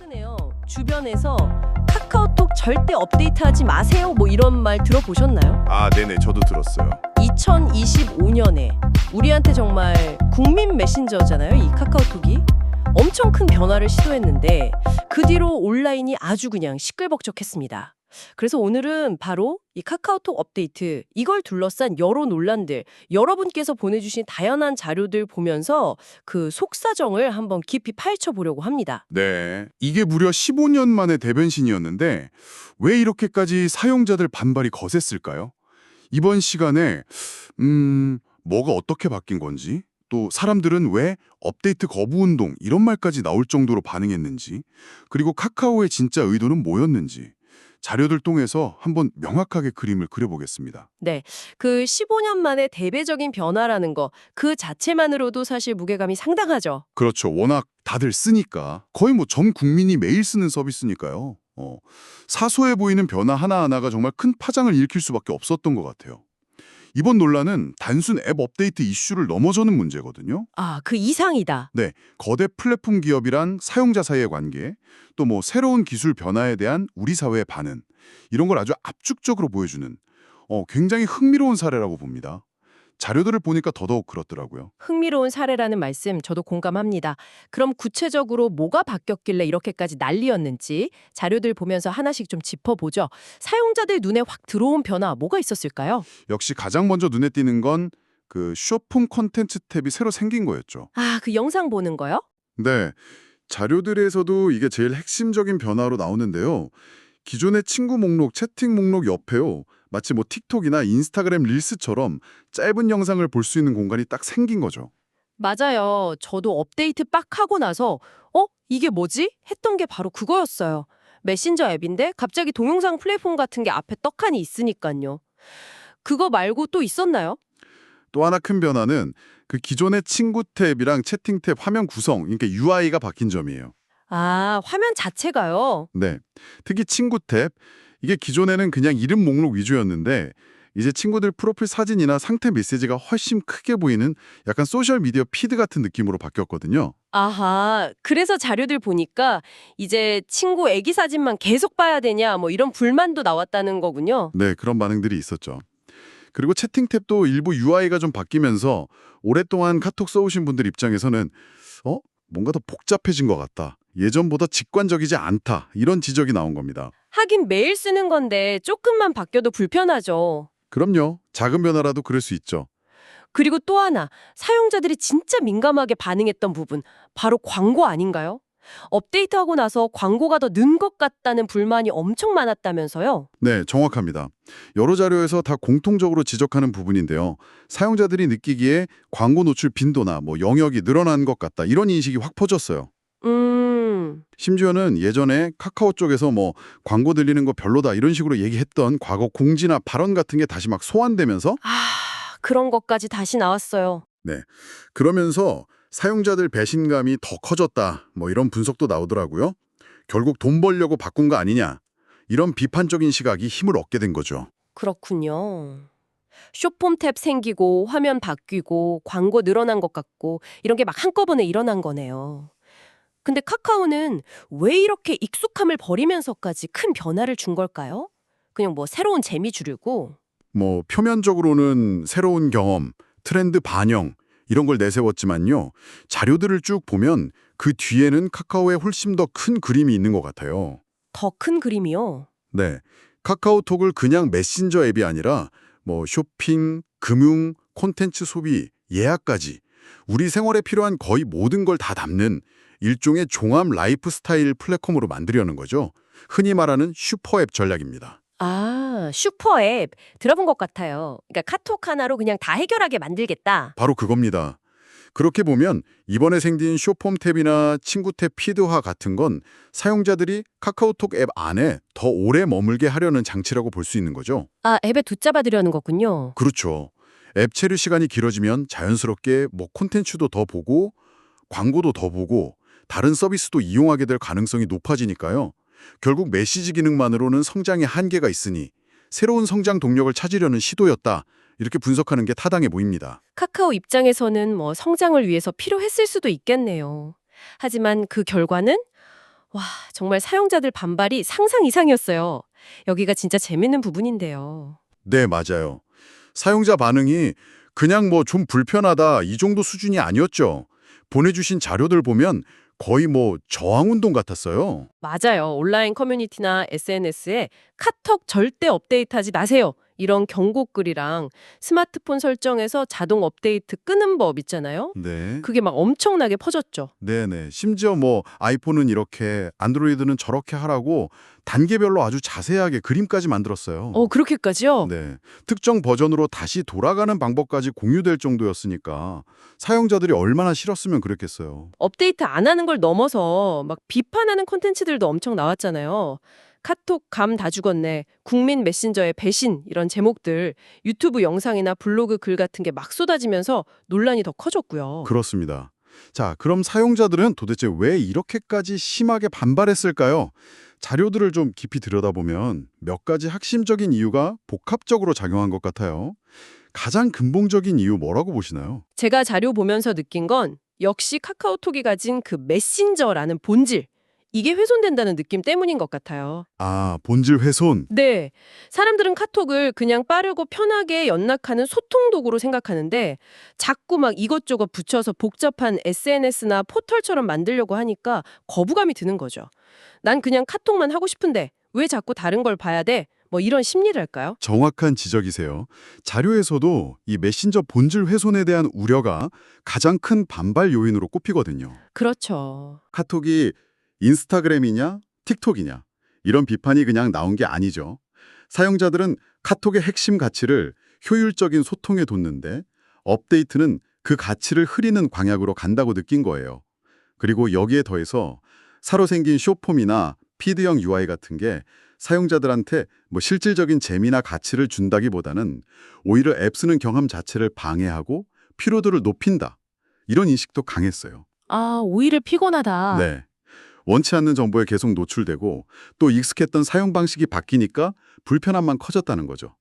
최근에요. 주변에서 카카오톡 절대 업데이트하지 마세요. 뭐 이런 말 들어보셨나요? 아, 네네. 저도 들었어요. 2025년에 우리한테 정말 국민 메신저잖아요. 이 카카오톡이. 엄청 큰 변화를 시도했는데 그 뒤로 온라인이 아주 그냥 시끌벅적했습니다. 그래서 오늘은 바로 이 카카오톡 업데이트, 이걸 둘러싼 여러 논란들, 여러분께서 보내주신 다양한 자료들 보면서 그 속사정을 한번 깊이 파헤쳐보려고 합니다. 네. 이게 무려 15년 만의 대변신이었는데 왜 이렇게까지 사용자들 반발이 거셌을까요? 이번 시간에 뭐가 어떻게 바뀐 건지, 또 사람들은 왜 업데이트 거부 운동 이런 말까지 나올 정도로 반응했는지, 그리고 카카오의 진짜 의도는 뭐였는지 자료들 통해서 한번 명확하게 그림을 그려보겠습니다. 네, 그 15년 만에 대대적인 변화라는 거, 그 자체만으로도 사실 무게감이 상당하죠. 그렇죠. 워낙 다들 쓰니까. 거의 뭐 전 국민이 매일 쓰는 서비스니까요. 사소해 보이는 변화 하나하나가 정말 큰 파장을 일으킬 수밖에 없었던 것 같아요. 이번 논란은 단순 앱 업데이트 이슈를 넘어서는 문제거든요. 아, 그 이상이다. 네, 거대 플랫폼 기업이란 사용자 사이의 관계, 또 뭐 새로운 기술 변화에 대한 우리 사회의 반응, 이런 걸 아주 압축적으로 보여주는 굉장히 흥미로운 사례라고 봅니다. 자료들을 보니까 더더욱 그렇더라고요. 흥미로운 사례라는 말씀 저도 공감합니다. 그럼 구체적으로 뭐가 바뀌었길래 이렇게까지 난리였는지 자료들 보면서 하나씩 좀 짚어보죠. 사용자들 눈에 확 들어온 변화 뭐가 있었을까요? 역시 가장 먼저 눈에 띄는 건 그 쇼폼 콘텐츠 탭이 새로 생긴 거였죠. 아, 그 영상 보는 거요? 네, 자료들에서도 이게 제일 핵심적인 변화로 나오는데요. 기존의 친구 목록, 채팅 목록 옆에요. 마치 뭐 틱톡이나 인스타그램 릴스처럼 짧은 영상을 볼 수 있는 공간이 딱 생긴 거죠. 맞아요. 저도 업데이트 빡 하고 나서 이게 뭐지? 했던 게 바로 그거였어요. 메신저 앱인데 갑자기 동영상 플랫폼 같은 게 앞에 떡하니 있으니까요. 그거 말고 또 있었나요? 또 하나 큰 변화는 그 기존의 친구 탭이랑 채팅 탭 화면 구성, 그러니까 UI가 바뀐 점이에요. 아, 화면 자체가요? 네, 특히 친구 탭, 이게 기존에는 그냥 이름 목록 위주였는데 이제 친구들 프로필 사진이나 상태 메시지가 훨씬 크게 보이는 약간 소셜미디어 피드 같은 느낌으로 바뀌었거든요. 아하, 그래서 자료들 보니까 이제 친구 애기 사진만 계속 봐야 되냐 뭐 이런 불만도 나왔다는 거군요. 네, 그런 반응들이 있었죠. 그리고 채팅 탭도 일부 UI가 좀 바뀌면서 오랫동안 카톡 써오신 분들 입장에서는 뭔가 더 복잡해진 것 같다. 예전보다 직관적이지 않다. 이런 지적이 나온 겁니다. 하긴 매일 쓰는 건데 조금만 바뀌어도 불편하죠. 그럼요. 작은 변화라도 그럴 수 있죠. 그리고 또 하나, 사용자들이 진짜 민감하게 반응했던 부분, 바로 광고 아닌가요? 업데이트하고 나서 광고가 더 는 것 같다는 불만이 엄청 많았다면서요? 네, 정확합니다. 여러 자료에서 다 공통적으로 지적하는 부분인데요. 사용자들이 느끼기에 광고 노출 빈도나 뭐 영역이 늘어난 것 같다. 이런 인식이 확 퍼졌어요. 심지어는 예전에 카카오 쪽에서 뭐 광고 들리는 거 별로다 이런 식으로 얘기했던 과거 공지나 발언 같은 게 다시 막 소환되면서 그런 것까지 다시 나왔어요. 네, 그러면서 사용자들 배신감이 더 커졌다. 뭐 이런 분석도 나오더라고요. 결국 돈 벌려고 바꾼 거 아니냐. 이런 비판적인 시각이 힘을 얻게 된 거죠. 그렇군요. 쇼폼 탭 생기고 화면 바뀌고 광고 늘어난 것 같고 이런 게 막 한꺼번에 일어난 거네요. 근데 카카오는 왜 이렇게 익숙함을 버리면서까지 큰 변화를 준 걸까요? 그냥 뭐 새로운 재미 주려고? 뭐 표면적으로는 새로운 경험, 트렌드 반영 이런 걸 내세웠지만요. 자료들을 쭉 보면 그 뒤에는 카카오의 훨씬 더 큰 그림이 있는 것 같아요. 더 큰 그림이요? 네, 카카오톡을 그냥 메신저 앱이 아니라 뭐 쇼핑, 금융, 콘텐츠 소비, 예약까지 우리 생활에 필요한 거의 모든 걸 다 담는 일종의 종합 라이프 스타일 플랫폼으로 만들려는 거죠. 흔히 말하는 슈퍼앱 전략입니다. 아, 슈퍼앱 들어본 것 같아요. 그러니까 카톡 하나로 그냥 다 해결하게 만들겠다. 바로 그겁니다. 그렇게 보면 이번에 생긴 쇼폼 탭이나 친구 탭 피드화 같은 건 사용자들이 카카오톡 앱 안에 더 오래 머물게 하려는 장치라고 볼 수 있는 거죠. 아, 앱에 붙잡아두려는 거군요. 그렇죠. 앱 체류 시간이 길어지면 자연스럽게 뭐 콘텐츠도 더 보고 광고도 더 보고 다른 서비스도 이용하게 될 가능성이 높아지니까요. 결국 메시지 기능만으로는 성장의 한계가 있으니 새로운 성장 동력을 찾으려는 시도였다. 이렇게 분석하는 게 타당해 보입니다. 카카오 입장에서는 뭐 성장을 위해서 필요했을 수도 있겠네요. 하지만 그 결과는 와, 정말 사용자들 반발이 상상 이상이었어요. 여기가 진짜 재밌는 부분인데요. 네, 맞아요. 사용자 반응이 그냥 뭐 좀 불편하다 이 정도 수준이 아니었죠. 보내주신 자료들 보면 거의 뭐 저항운동 같았어요. 맞아요. 온라인 커뮤니티나 SNS에 카톡 절대 업데이트하지 마세요. 이런 경고글이랑 스마트폰 설정에서 자동 업데이트 끄는 법 있잖아요. 네. 그게 막 엄청나게 퍼졌죠. 네네. 심지어 뭐 아이폰은 이렇게, 안드로이드는 저렇게 하라고 단계별로 아주 자세하게 그림까지 만들었어요. 그렇게까지요? 네. 특정 버전으로 다시 돌아가는 방법까지 공유될 정도였으니까 사용자들이 얼마나 싫었으면 그랬겠어요. 업데이트 안 하는 걸 넘어서 막 비판하는 콘텐츠들도 엄청 나왔잖아요. 카톡 감 다 죽었네, 국민 메신저의 배신 이런 제목들 유튜브 영상이나 블로그 글 같은 게 막 쏟아지면서 논란이 더 커졌고요. 그렇습니다. 자, 그럼 사용자들은 도대체 왜 이렇게까지 심하게 반발했을까요? 자료들을 좀 깊이 들여다보면 몇 가지 핵심적인 이유가 복합적으로 작용한 것 같아요. 가장 근본적인 이유 뭐라고 보시나요? 제가 자료 보면서 느낀 건 역시 카카오톡이 가진 그 메신저라는 본질, 이게 훼손된다는 느낌 때문인 것 같아요. 아, 본질 훼손. 네. 사람들은 카톡을 그냥 빠르고 편하게 연락하는 소통 도구로 생각하는데 자꾸 막 이것저것 붙여서 복잡한 SNS나 포털처럼 만들려고 하니까 거부감이 드는 거죠. 난 그냥 카톡만 하고 싶은데 왜 자꾸 다른 걸 봐야 돼? 뭐 이런 심리랄까요? 정확한 지적이세요. 자료에서도 이 메신저 본질 훼손에 대한 우려가 가장 큰 반발 요인으로 꼽히거든요. 그렇죠. 카톡이 인스타그램이냐, 틱톡이냐 이런 비판이 그냥 나온 게 아니죠. 사용자들은 카톡의 핵심 가치를 효율적인 소통에 뒀는데 업데이트는 그 가치를 흐리는 광약으로 간다고 느낀 거예요. 그리고 여기에 더해서 새로 생긴 숏폼이나 피드형 UI 같은 게 사용자들한테 뭐 실질적인 재미나 가치를 준다기보다는 오히려 앱 쓰는 경험 자체를 방해하고 피로도를 높인다. 이런 인식도 강했어요. 아, 오히려 피곤하다. 네. 원치 않는 정보에 계속 노출되고 또 익숙했던 사용 방식이 바뀌니까 불편함만 커졌다는 거죠.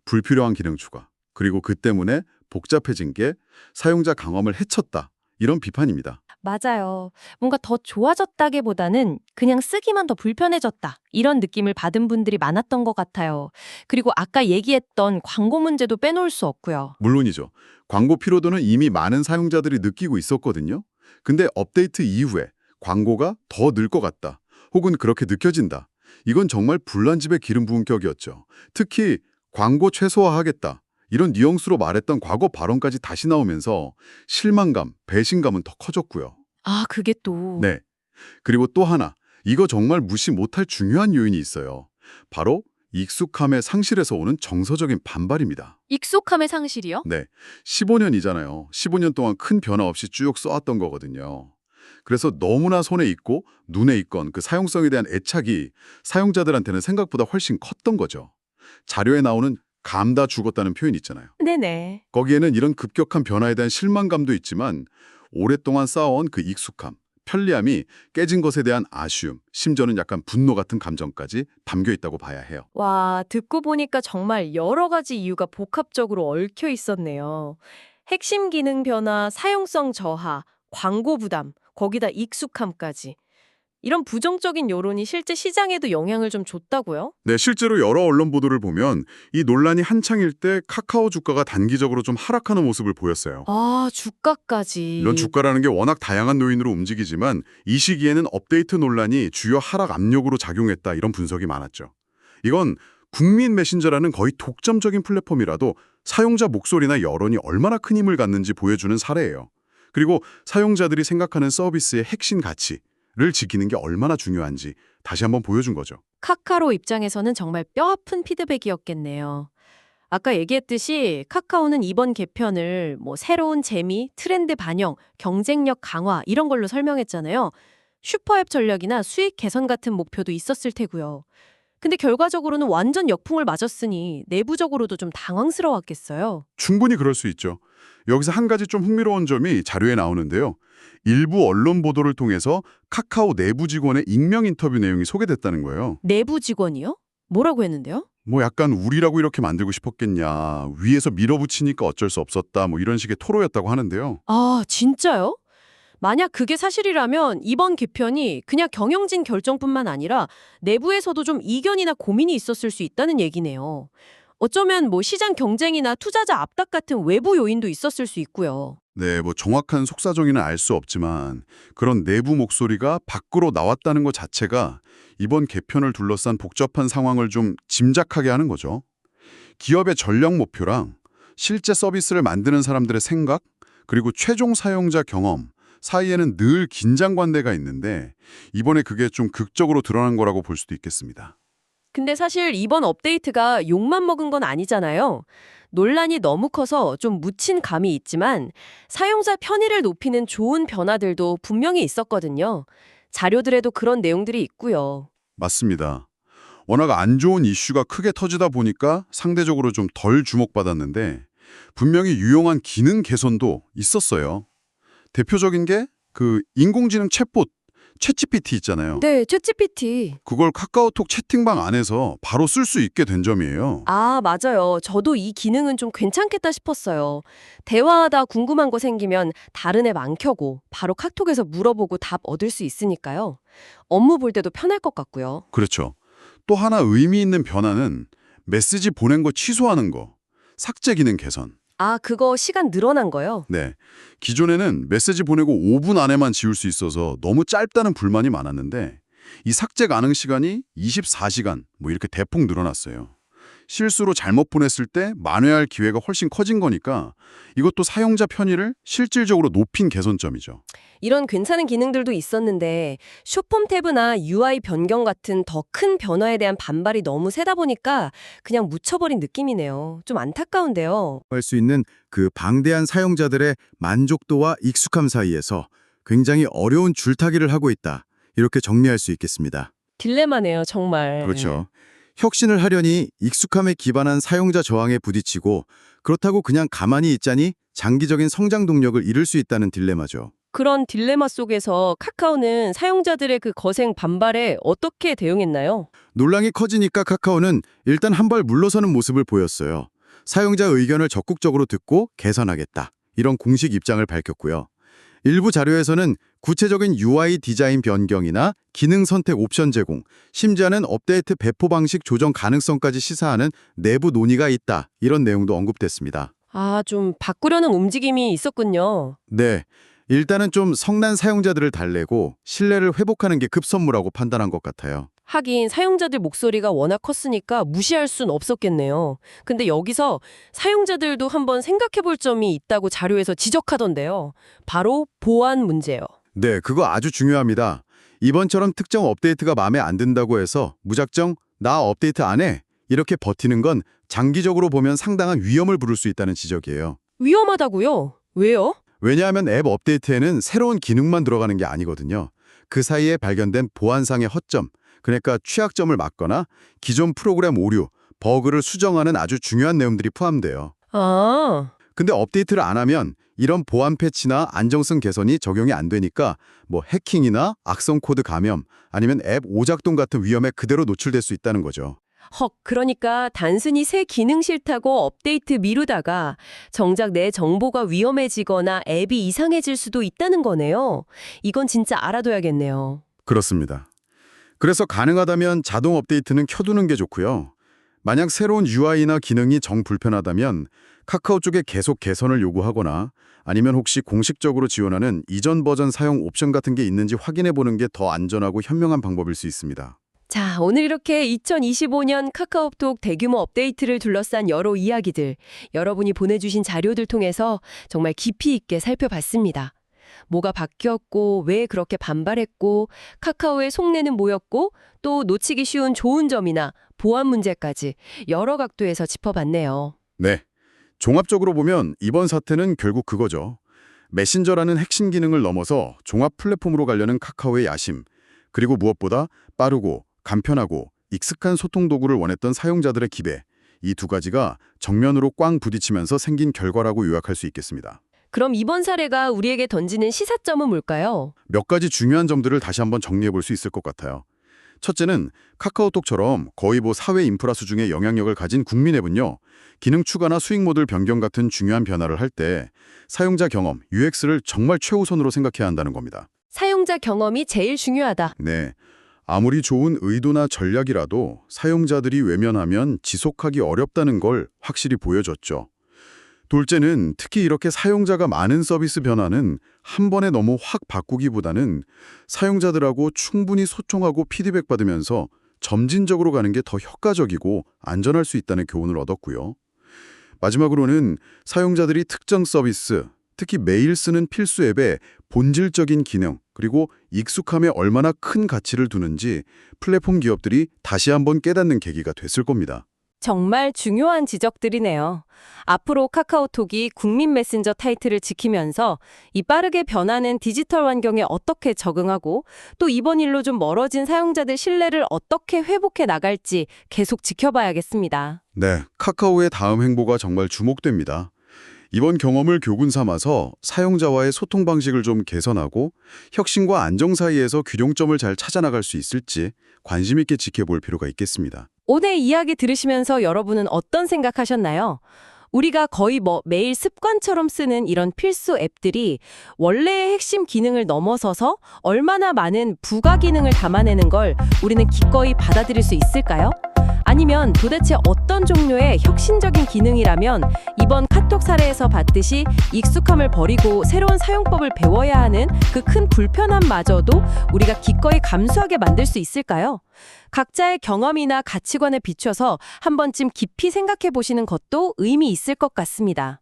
불필요한 기능 추가. 그리고 그 때문에 복잡해진 게 사용자 경험을 해쳤다. 이런 비판입니다. 맞아요. 뭔가 더 좋아졌다기보다는 그냥 쓰기만 더 불편해졌다. 이런 느낌을 받은 분들이 많았던 것 같아요. 그리고 아까 얘기했던 광고 문제도 빼놓을 수 없고요. 물론이죠. 광고 피로도는 이미 많은 사용자들이 느끼고 있었거든요. 근데 업데이트 이후에 광고가 더 늘 것 같다. 혹은 그렇게 느껴진다. 이건 정말 불난집에 기름 부은 격이었죠. 특히 광고 최소화하겠다. 이런 뉘앙스로 말했던 과거 발언까지 다시 나오면서 실망감, 배신감은 더 커졌고요. 아, 그게 또. 네. 그리고 또 하나, 이거 정말 무시 못할 중요한 요인이 있어요. 바로 익숙함의 상실에서 오는 정서적인 반발입니다. 익숙함의 상실이요? 네. 15년이잖아요. 15년 동안 큰 변화 없이 쭉 써왔던 거거든요. 그래서 너무나 손에 익고 눈에 익건 그 사용성에 대한 애착이 사용자들한테는 생각보다 훨씬 컸던 거죠. 자료에 나오는 감다 죽었다는 표현이 있잖아요. 네네. 거기에는 이런 급격한 변화에 대한 실망감도 있지만 오랫동안 쌓아온 그 익숙함, 편리함이 깨진 것에 대한 아쉬움, 심지어는 약간 분노 같은 감정까지 담겨 있다고 봐야 해요. 와, 듣고 보니까 정말 여러 가지 이유가 복합적으로 얽혀 있었네요. 핵심 기능 변화, 사용성 저하, 광고 부담, 거기다 익숙함까지. 이런 부정적인 여론이 실제 시장에도 영향을 좀 줬다고요? 네, 실제로 여러 언론 보도를 보면 이 논란이 한창일 때 카카오 주가가 단기적으로 좀 하락하는 모습을 보였어요. 아, 주가까지. 이런 주가라는 게 워낙 다양한 요인으로 움직이지만 이 시기에는 업데이트 논란이 주요 하락 압력으로 작용했다 이런 분석이 많았죠. 이건 국민 메신저라는 거의 독점적인 플랫폼이라도 사용자 목소리나 여론이 얼마나 큰 힘을 갖는지 보여주는 사례예요. 그리고 사용자들이 생각하는 서비스의 핵심 가치를 지키는 게 얼마나 중요한지 다시 한번 보여준 거죠. 카카오 입장에서는 정말 뼈아픈 피드백이었겠네요. 아까 얘기했듯이 카카오는 이번 개편을 뭐 새로운 재미, 트렌드 반영, 경쟁력 강화 이런 걸로 설명했잖아요. 슈퍼앱 전략이나 수익 개선 같은 목표도 있었을 테고요. 근데 결과적으로는 완전 역풍을 맞았으니 내부적으로도 좀 당황스러웠겠어요. 충분히 그럴 수 있죠. 여기서 한 가지 좀 흥미로운 점이 자료에 나오는데요. 일부 언론 보도를 통해서 카카오 내부 직원의 익명 인터뷰 내용이 소개됐다는 거예요. 내부 직원이요? 뭐라고 했는데요? 뭐 약간 우리라고 이렇게 만들고 싶었겠냐, 위에서 밀어붙이니까 어쩔 수 없었다, 뭐 이런 식의 토로였다고 하는데요. 아, 진짜요? 만약 그게 사실이라면 이번 개편이 그냥 경영진 결정뿐만 아니라 내부에서도 좀 이견이나 고민이 있었을 수 있다는 얘기네요. 어쩌면 뭐 시장 경쟁이나 투자자 압박 같은 외부 요인도 있었을 수 있고요. 네, 뭐 정확한 속사정의는 알 수 없지만 그런 내부 목소리가 밖으로 나왔다는 것 자체가 이번 개편을 둘러싼 복잡한 상황을 좀 짐작하게 하는 거죠. 기업의 전략 목표랑 실제 서비스를 만드는 사람들의 생각, 그리고 최종 사용자 경험 사이에는 늘 긴장 관계가 있는데 이번에 그게 좀 극적으로 드러난 거라고 볼 수도 있겠습니다. 근데 사실 이번 업데이트가 욕만 먹은 건 아니잖아요. 논란이 너무 커서 좀 묻힌 감이 있지만 사용자 편의를 높이는 좋은 변화들도 분명히 있었거든요. 자료들에도 그런 내용들이 있고요. 맞습니다. 워낙 안 좋은 이슈가 크게 터지다 보니까 상대적으로 좀 덜 주목받았는데 분명히 유용한 기능 개선도 있었어요. 대표적인 게 그 인공지능 챗봇, 챗GPT 있잖아요. 네, 챗GPT. 그걸 카카오톡 채팅방 안에서 바로 쓸 수 있게 된 점이에요. 아, 맞아요. 저도 이 기능은 좀 괜찮겠다 싶었어요. 대화하다 궁금한 거 생기면 다른 앱 안 켜고 바로 카톡에서 물어보고 답 얻을 수 있으니까요. 업무 볼 때도 편할 것 같고요. 그렇죠. 또 하나 의미 있는 변화는 메시지 보낸 거 취소하는 거, 삭제 기능 개선. 아, 그거 시간 늘어난 거요? 네. 기존에는 메시지 보내고 5분 안에만 지울 수 있어서 너무 짧다는 불만이 많았는데 이 삭제 가능 시간이 24시간 뭐 이렇게 대폭 늘어났어요. 실수로 잘못 보냈을 때 만회할 기회가 훨씬 커진 거니까 이것도 사용자 편의를 실질적으로 높인 개선점이죠. 이런 괜찮은 기능들도 있었는데 쇼폼 탭이나 UI 변경 같은 더 큰 변화에 대한 반발이 너무 세다 보니까 그냥 묻혀버린 느낌이네요. 좀 안타까운데요. 할 수 있는 그 방대한 사용자들의 만족도와 익숙함 사이에서 굉장히 어려운 줄타기를 하고 있다. 이렇게 정리할 수 있겠습니다. 딜레마네요, 정말. 그렇죠. 혁신을 하려니 익숙함에 기반한 사용자 저항에 부딪히고 그렇다고 그냥 가만히 있자니 장기적인 성장 동력을 잃을 수 있다는 딜레마죠. 그런 딜레마 속에서 카카오는 사용자들의 그 거센 반발에 어떻게 대응했나요? 논란이 커지니까 카카오는 일단 한 발 물러서는 모습을 보였어요. 사용자 의견을 적극적으로 듣고 개선하겠다. 이런 공식 입장을 밝혔고요. 일부 자료에서는 구체적인 UI 디자인 변경이나 기능 선택 옵션 제공, 심지어는 업데이트 배포 방식 조정 가능성까지 시사하는 내부 논의가 있다. 이런 내용도 언급됐습니다. 아, 좀 바꾸려는 움직임이 있었군요. 네, 일단은 좀 성난 사용자들을 달래고 신뢰를 회복하는 게 급선무라고 판단한 것 같아요. 하긴 사용자들 목소리가 워낙 컸으니까 무시할 순 없었겠네요. 근데 여기서 사용자들도 한번 생각해 볼 점이 있다고 자료에서 지적하던데요. 바로 보안 문제요. 네, 그거 아주 중요합니다. 이번처럼 특정 업데이트가 마음에 안 든다고 해서 무작정 나 업데이트 안 해. 이렇게 버티는 건 장기적으로 보면 상당한 위험을 부를 수 있다는 지적이에요. 위험하다고요? 왜요? 왜냐하면 앱 업데이트에는 새로운 기능만 들어가는 게 아니거든요. 그 사이에 발견된 보안상의 허점, 그러니까 취약점을 막거나 기존 프로그램 오류, 버그를 수정하는 아주 중요한 내용들이 포함돼요. 아, 근데 업데이트를 안 하면 이런 보안 패치나 안정성 개선이 적용이 안 되니까 뭐 해킹이나 악성 코드 감염 아니면 앱 오작동 같은 위험에 그대로 노출될 수 있다는 거죠. 그러니까 단순히 새 기능 싫다고 업데이트 미루다가 정작 내 정보가 위험해지거나 앱이 이상해질 수도 있다는 거네요. 이건 진짜 알아둬야겠네요. 그렇습니다. 그래서 가능하다면 자동 업데이트는 켜두는 게 좋고요. 만약 새로운 UI나 기능이 정 불편하다면 카카오 쪽에 계속 개선을 요구하거나 아니면 혹시 공식적으로 지원하는 이전 버전 사용 옵션 같은 게 있는지 확인해 보는 게 더 안전하고 현명한 방법일 수 있습니다. 자, 오늘 이렇게 2025년 카카오톡 대규모 업데이트를 둘러싼 여러 이야기들, 여러분이 보내주신 자료들 통해서 정말 깊이 있게 살펴봤습니다. 뭐가 바뀌었고, 왜 그렇게 반발했고, 카카오의 속내는 뭐였고, 또 놓치기 쉬운 좋은 점이나 보안 문제까지 여러 각도에서 짚어봤네요. 네. 종합적으로 보면 이번 사태는 결국 그거죠. 메신저라는 핵심 기능을 넘어서 종합 플랫폼으로 가려는 카카오의 야심, 그리고 무엇보다 빠르고 간편하고 익숙한 소통 도구를 원했던 사용자들의 기대, 이 두 가지가 정면으로 꽝 부딪히면서 생긴 결과라고 요약할 수 있겠습니다. 그럼 이번 사례가 우리에게 던지는 시사점은 뭘까요? 몇 가지 중요한 점들을 다시 한번 정리해 볼 수 있을 것 같아요. 첫째는 카카오톡처럼 거의 사회 인프라 수준의 영향력을 가진 국민 앱은요. 기능 추가나 수익 모델 변경 같은 중요한 변화를 할 때 사용자 경험, UX를 정말 최우선으로 생각해야 한다는 겁니다. 사용자 경험이 제일 중요하다. 네. 아무리 좋은 의도나 전략이라도 사용자들이 외면하면 지속하기 어렵다는 걸 확실히 보여줬죠. 둘째는 특히 이렇게 사용자가 많은 서비스 변화는 한 번에 너무 확 바꾸기보다는 사용자들하고 충분히 소통하고 피드백 받으면서 점진적으로 가는 게 더 효과적이고 안전할 수 있다는 교훈을 얻었고요. 마지막으로는 사용자들이 특정 서비스, 특히 매일 쓰는 필수 앱의 본질적인 기능, 그리고 익숙함에 얼마나 큰 가치를 두는지 플랫폼 기업들이 다시 한번 깨닫는 계기가 됐을 겁니다. 정말 중요한 지적들이네요. 앞으로 카카오톡이 국민 메신저 타이틀을 지키면서 이 빠르게 변하는 디지털 환경에 어떻게 적응하고 또 이번 일로 좀 멀어진 사용자들 신뢰를 어떻게 회복해 나갈지 계속 지켜봐야겠습니다. 네, 카카오의 다음 행보가 정말 주목됩니다. 이번 경험을 교훈 삼아서 사용자와의 소통 방식을 좀 개선하고 혁신과 안정 사이에서 균형점을 잘 찾아나갈 수 있을지 관심 있게 지켜볼 필요가 있겠습니다. 오늘 이야기 들으시면서 여러분은 어떤 생각하셨나요? 우리가 거의 매일 습관처럼 쓰는 이런 필수 앱들이 원래의 핵심 기능을 넘어서서 얼마나 많은 부가 기능을 담아내는 걸 우리는 기꺼이 받아들일 수 있을까요? 아니면 도대체 어떤 종류의 혁신적인 기능이라면 이번 카톡 사례에서 봤듯이 익숙함을 버리고 새로운 사용법을 배워야 하는 그 큰 불편함마저도 우리가 기꺼이 감수하게 만들 수 있을까요? 각자의 경험이나 가치관에 비춰서 한 번쯤 깊이 생각해 보시는 것도 의미 있을 것 같습니다.